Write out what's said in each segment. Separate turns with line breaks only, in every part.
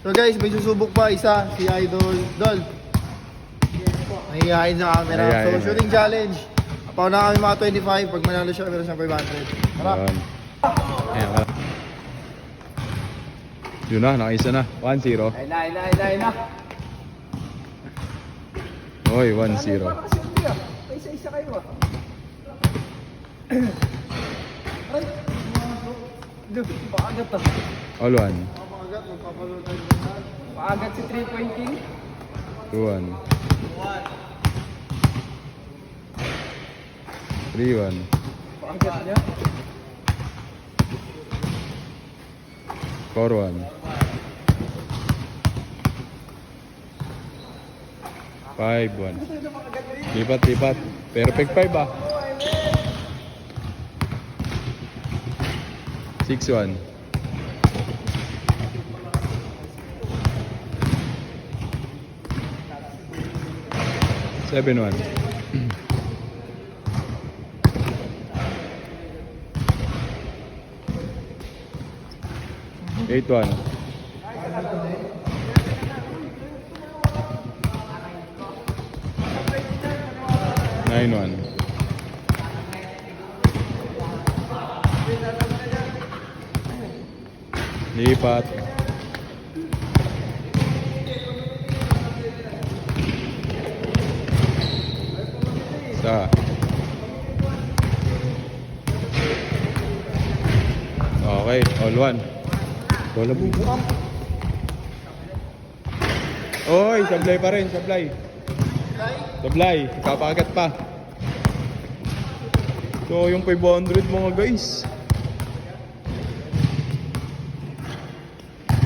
So guys, may susubok pa isa, si Idol Dol. Nahihain sa camera.
Nahihain.
So shooting challenge. Pauna kami mga 25. Pag manalo siya, meron siyang 500. Tara.
Ayan. Yun na, nakaisa na. 1-0.
Ayun na.
Oy, 1-0.
Isa kayo ah. Ay, paagat ah.
All 1.
Paagat, magpapalo tayo.
Paagat si 3-point king.
2-1. 3-1.
Paagat niya.
4-1. 5-1. Lipat. Perfect 5 ah. 6-1. 7-1. 8-1. 9-1. 4. Isa. Okay, all 1. Bola po. Oy, sablay pa rin, sablay. Kapagat pa. So, yung 500 mga guys.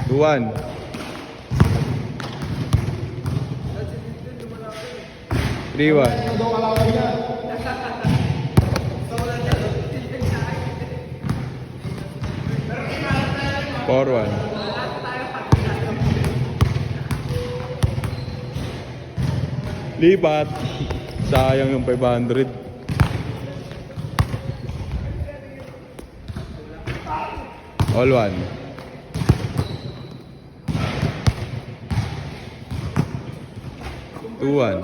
2-1. 3-1. 4-1. 5. Lipat. Sayang yung 500. All 1. 2-1.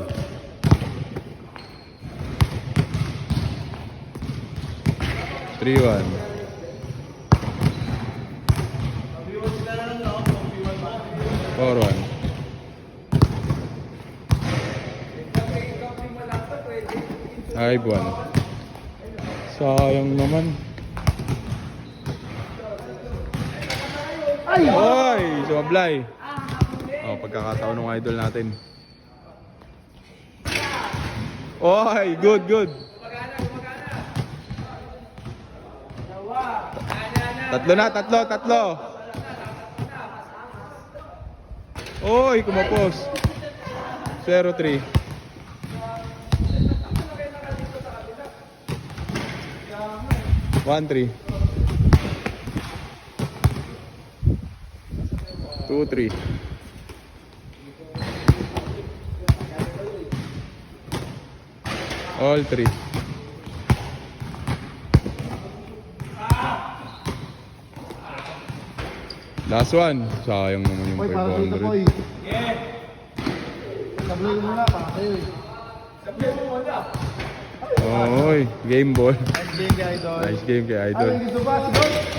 3-1. 4-1. 5-1. Sayang naman. Oy, sumablay. Oh, pagkakataon ng idol natin. Oy, good. Tatlo. Oy, kumapos. 0-3. 1-3. 2-3. All 3. Last one. Sayang naman yung
Boy, para dito
500.
boy. Sablay mo muna, para kayo eh.
Oy, game ball.
Nice game kay Idol.
Nice game kay Idol.
Ay, gusto ba? Sigod!